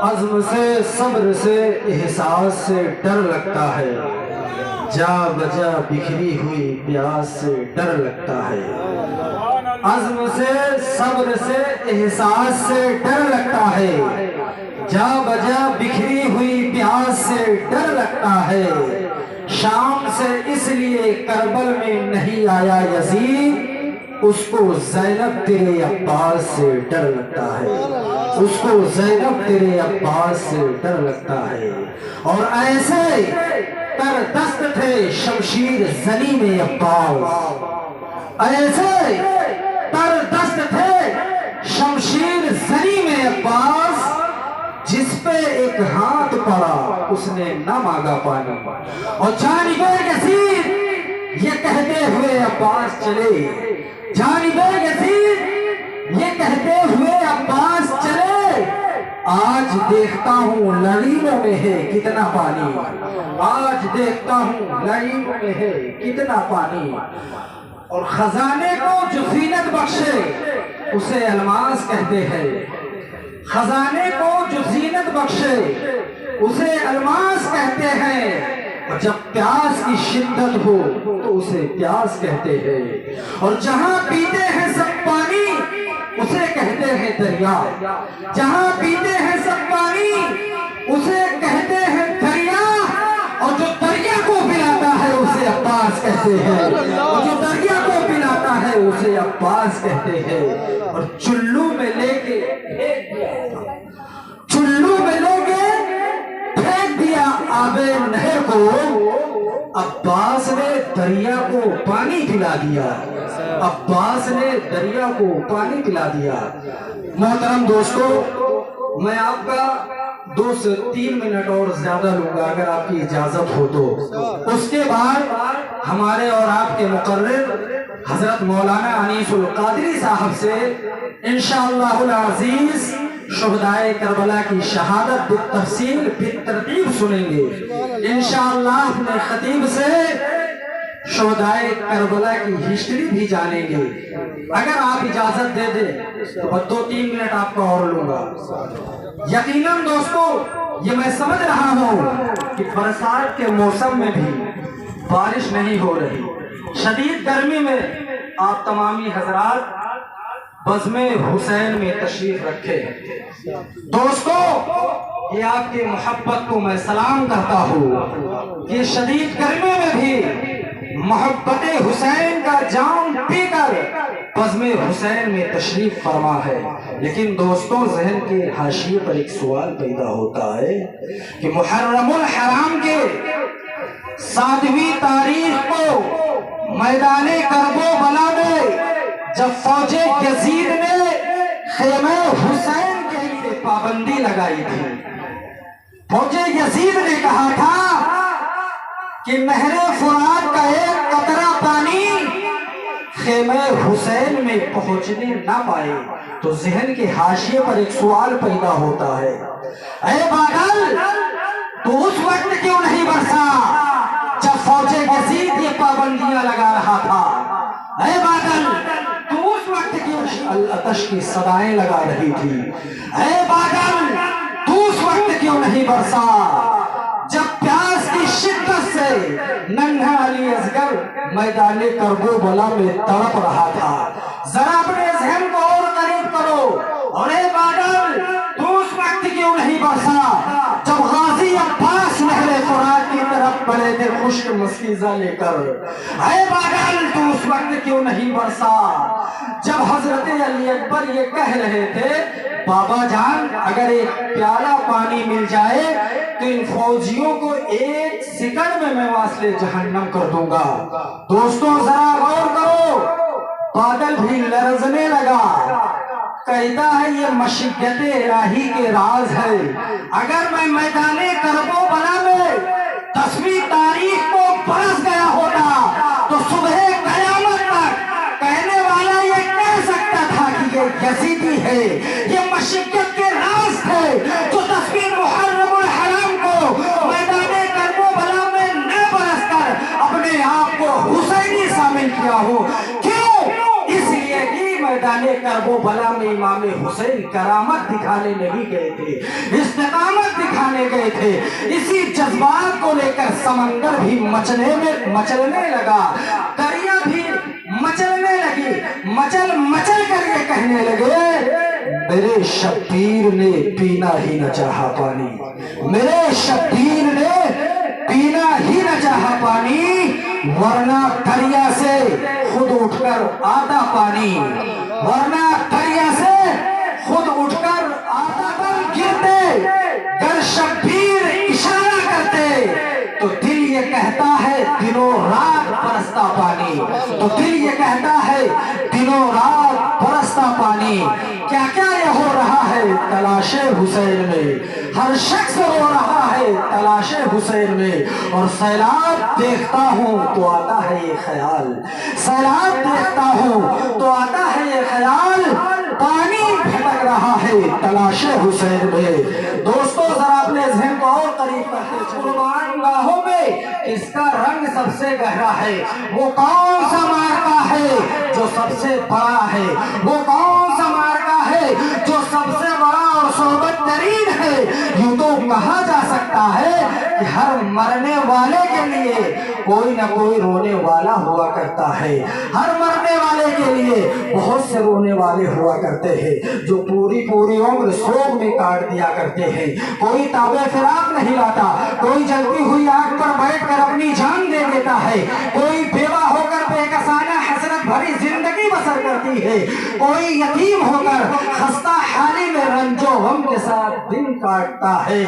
عزم سے، صبر سے، احساس سے ڈر لگتا ہے، جا بجا بکھری ہوئی پیاس سے ڈر لگتا ہے۔ عزم سے، صبر سے، احساس سے ڈر لگتا ہے، جا بجا بکھری ہوئی پیاس سے ڈر لگتا ہے۔ شام سے اس لیے کربل میں نہیں آیا یزید، اس کو زینب تیرے عباس سے ڈر لگتا ہے، اس کو زینب تیرے عباس سے ڈر لگتا ہے۔ اور ایسے تر دست تھے شمشیر زنی میں عباس، ایسے تر دست تھے شمشیر زنی میں عباس، جس پہ ایک ہاتھ پڑا اس نے نہ مانگا پانی۔ اور جانب یزید یہ کہتے ہوئے عباس چلے، جانب یزید یہ کہتے ہوئے عباس چلے، آج دیکھتا ہوں لڑیوں میں ہے کتنا پانی، آج دیکھتا ہوں لڑیوں میں ہے کتنا پانی۔ اور خزانے کو جو زینت بخشے اسے الماس کہتے ہیں، خزانے کو جو زینت بخشے اسے الماس کہتے ہیں، اور جب پیاس کی شدت ہو تو اسے پیاس کہتے ہیں۔ اور جہاں پیتے ہیں سب پانی اسے کہتے ہیں دریا، جہاں پیتے ہیں سب پانی اسے کہتے ہیں دریا، اور جو دریا کو پلاتا ہے اسے عباس کہتے ہیں، اور جو دریا کو پلاتا ہے اسے عباس کہتے ہیں۔ اور چلو میں لے کے چلو میں لے کے پھینک دیا آب نہر کو، عباس نے دریا کو پانی پلا دیا، عباس نے دریا کو پانی پلا دیا۔ محترم دوستو، میں آپ کا 2 سے 3 منٹ اور زیادہ لوں گا اگر آپ کی اجازت ہو تو۔ اس کے بعد ہمارے اور آپ کے مقرر حضرت مولانا انیس القادری صاحب سے انشاءاللہ العزیز شہدائے کربلا کی شہادت بالتفصیل بالترتیب سنیں گے۔ انشاءاللہ اپنے خطیب سے شہدائے کربلا کی ہسٹری بھی جانیں گے۔ اگر آپ اجازت دے دیں تو 2-3 منٹ آپ کا اور لوں گا۔ یقیناً دوستو، یہ میں سمجھ رہا ہوں کہ برسات کے موسم میں بھی بارش نہیں ہو رہی، شدید گرمی میں آپ تمامی حضرات بزم حسین میں تشریف رکھے۔ دوستو، یہ آپ کی محبت کو میں سلام کرتا ہوں کہ شدید گرمی میں بھی محبت حسین کا جام پی کر بزم حسین میں تشریف فرما ہے۔ لیکن دوستوں، ذہن کے حاشیے پر ایک سوال پیدا ہوتا ہے کہ محرم الحرام کے 7ویں تاریخ کو میدان کرب و بلا میں جب فوج یزید نے خیمہ حسین کے لیے پابندی لگائی تھی، فوج یزید نے کہا تھا کہ نہر فرات کا ایک قطرہ پانی خیمہ حسین میں پہنچنے نہ پائے، تو ذہن کے حاشیے پر ایک سوال پیدا ہوتا ہے، اے بادل تو اس وقت کیوں نہیں برسا جب فوج یزید یہ پابندیاں لگا رہا تھا؟ اے بادل تو اس وقت کیوں العطش کی صدائیں لگا رہی تھی؟ اے بادل تو اس وقت کیوں نہیں برسا جب پیاس کی شدت سے ننھا علی اصغر میدان کرب و بلا میں تڑپ رہا تھا؟ ذرا اپنے ذہن کو اور قریب کرو، اور اے بادل تو اس وقت کیوں نہیں برسا جب غازی عباس نہر فرات کی طرف بڑھے تھے خشک مستیزہ لے کر؟ اے بادل تو اس وقت کیوں نہیں برسا جب حضرت علی اکبر یہ کہہ رہے تھے، بابا جان اگر ایک پیالہ پانی مل جائے تو ان فوجیوں کو 1 سیکنڈ میں واصل جہنم کر دوں گا۔ دوستوں، ذرا غور کرو، بادل بھی لرزنے لگا، کہتا ہے یہ مشیت الہی کے راز ہے۔ اگر میں میدان کرب و بلا میں 10ویں تاریخ کو برس گیا ہو گیا ہوں. کیوں؟ اس لیے کہ میدان کربلا میں امام حسین کرامت دکھانے نہیں گئے تھے, استقامت دکھانے گئے تھے. اسی جذبات کو لے کر سمندر بھی مچلنے لگا, دریا بھی مچلنے لگی, مچل کر یہ کہنے لگے میرے شبیر نے پینا ہی نہ چاہا پانی, میرے شبیر نے پینا ہی نہ چاہا پانی, ورنہ دریا سے خود اٹھ کر آتا پانی, ورنہ دریا سے خود اٹھ کر آتا پر گرتے. گر شبیر اشارہ کرتے تو دل یہ کہتا ہے دنوں رات برستا پانی, تو دل یہ کہتا ہے دنوں رات برستا پانی. کیا کیا یہ ہو رہا ہے تلاش حسین میں, ہر شخص رو رہا ہے تلاش حسین میں. اور سیلاب دیکھتا ہوں تو آتا ہے یہ خیال, سیلاب دیکھتا ہوں تو آتا ہے یہ خیال, پانی بھٹک رہا ہے تلاش حسین میں. دوستو ذرا اپنے ذہن کو اور قریب کرتے قربان گاہوں میں اس کا رنگ سب سے گہرا ہے. وہ کون سا مارکا ہے جو سب سے بڑا ہے, وہ کون سا مارکا ہے جو سب سے بڑا اور صحبت ترین ہے. یوں تو کہا جا سکتا ہے کہ ہر مرنے والے کے لیے کوئی نہ کوئی رونے والا ہوا کرتا ہے, ہر مرنے والے کے لیے بہت سے رونے والے ہوا کرتے ہیں جو پوری عمر سوگ میں کاٹ دیا کرتے ہیں. کوئی تاب فراق نہیں لاتا, کوئی جلتی ہوئی آگ پر بیٹھ کر اپنی جان دے دیتا ہے, کوئی بیوہ ہو کر بے کسانہ حسرت بھری زندگی بسر کرتی ہے, کوئی یتیم ہو کر خستہ حالی میں رنج و غم کے ساتھ دن کاٹتا ہے.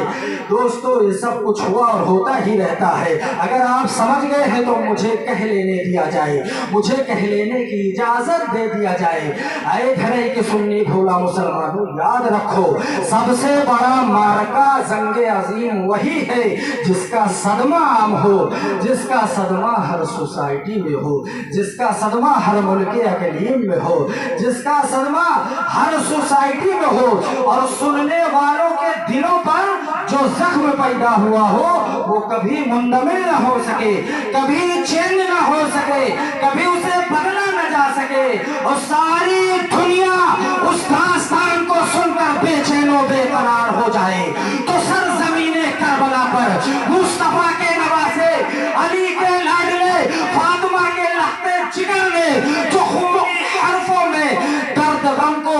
دوستو یہ سب کچھ ہوا اور ہوتا ہی رہتا ہے. اگر آپ سمجھ گئے ہیں تو مجھے کہہ لینے دیا جائے, مجھے کہہ لینے کی اجازت دے دیا جائے. اے گھرے کی سنی بھولا مسلمانوں, یاد رکھو سب سے بڑا مارکا جنگ عظیم وہی ہے جس کا صدمہ عام ہو, جس کا صدمہ ہر سوسائٹی میں ہو, جس کا صدمہ ہر ملک اقلیم میں ہو, جس کا صدمہ ہر سوسائٹی میں ہو, اور سننے والوں کے دلوں پر جو زخم پیدا ہوا ہو وہ کبھی مندمل نہ ہو سکے, کبھی چینج نہ ہو سکے, کبھی اسے بدلا نہ جا سکے, اور ساری دنیا اس داستان کو سن کر بے چین و بے قرار ہو جائے. تو سرزمین کربلا پر مصطفیٰ کے نواسے, علی کے لاڈلے, فاطمہ کے لختے جگر نے جو حرفوں میں درد غم کو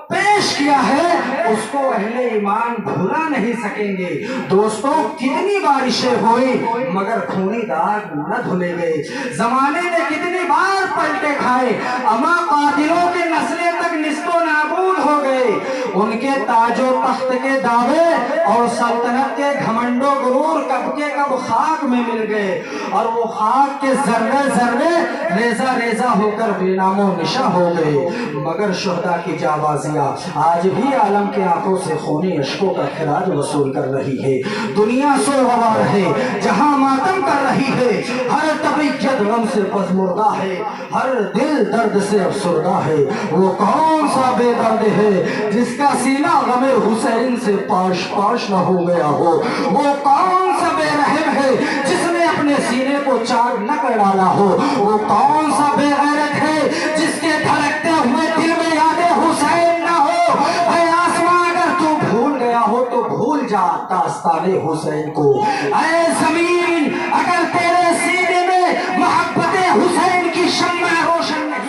پیش کیا ہے اس کو اہل ایمان بھولا نہیں سکیں گے. دوستو کتنی بارشیں ہوئی مگر خونی داغ نہ دھلے گئے, زمانے نے کتنی بار پلٹے کھائے اما قاتلوں کے نسلیں تک نست و نابود ہو گئے. ان کے تاج و تخت کے دعوے اور سلطنت کے گھمنڈ و غرور کب کے کب خاک میں مل گئے, اور وہ خاک کے ذرے ذرے ریزہ ریزہ ہو کر بے نام و نشاں ہو گئے. مگر شہداء کی جانبازیاں آج بھی عالم کے آنکھوں سے خونی اشکوں کا خراج وصول کر رہی ہے. دنیا سوگوار ہے جہاں ماتم کر رہی ہے, ہر طبیعت غم سے پژمردہ ہے, ہر دل درد سے افسردہ ہے. وہ کون سا بے درد ہے جس کا سینہ غم حسین سے پاش پاش نہ ہو گیا ہو, وہ کون سا بے رحم ہے جس نے اپنے سینے کو چاک نہ کر ڈالا ہو, وہ کون سا بے غیرت ہے جس کے دھڑکتے ہوئے دل میں یاد حسین نہ ہو. اے آسمان اگر تو بھول گیا ہو تو بھول جا داستان حسین کو, اے زمین اگر تیرے سینے میں محبت حسین کی شمع روشن نہیں,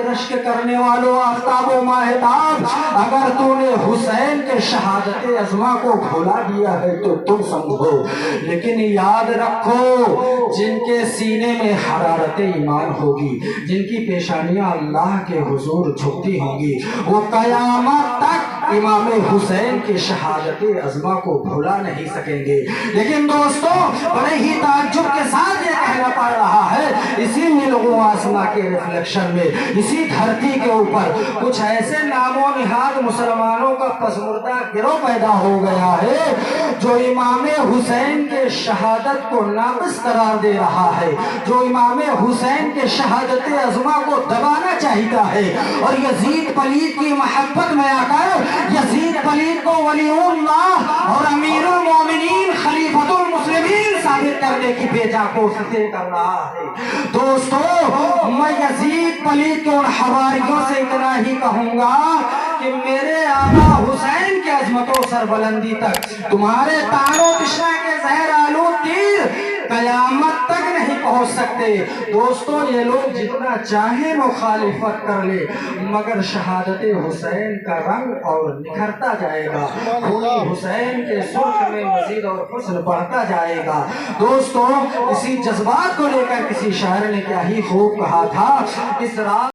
رشک کرنے والوں آفتاب و ماہتاب, اگر تو نے حسین کے شہادت عظمہ کو بھولا دیا ہے تو تم سمجھو. لیکن یاد رکھو جن کے سینے میں حرارت ایمان ہوگی, جن کی پیشانیاں اللہ کے حضور جھکتی ہوں گی, وہ قیامت تک امام حسین کی شہادت عظمہ کو بھولا نہیں سکیں گے. لیکن دوستو بڑے ہی تعجب کے ساتھ یہ کہنا پڑ رہا ہے, اسی نیلو آسما کے ریفلیکشن میں, اسی دھرتی کے اوپر کچھ ایسے نام و نہاد مسلمانوں کا پسمردہ گروہ پیدا ہو گیا ہے جو امام حسین کے شہادت کو ناقص قرار دے رہا ہے, جو امام حسین کے شہادت عظمہ کو دبانا چاہتا ہے, اور یزید پلید کی محبت میں آ کر یزید پلید کو ولی اللہ اور امیر المومنین خلیفۃ المسلمین ثابت پلیت کرنے کی بیجا کوششیں کر رہا ہے۔ دوستو میں یزید پلیت کے ان حواریوں سے اتنا ہی کہوں گا کہ میرے آقا حسین کی عظمت و سربلندی تک تمہارے طعن و تشنہ کے زہر آلود تیر قیامت تک نہیں پہنچ سکتے۔ دوستو یہ لوگ جتنا چاہیں مخالفت کر لے مگر شہادت حسین کا رنگ اور نکھرتا جائے گا، خونی حسین کے سرخ میں مزید اور حسن بڑھتا جائے گا۔ دوستو اسی جذبات کو لے کر کسی شاعر نے کیا ہی خوب کہا تھا، اس رات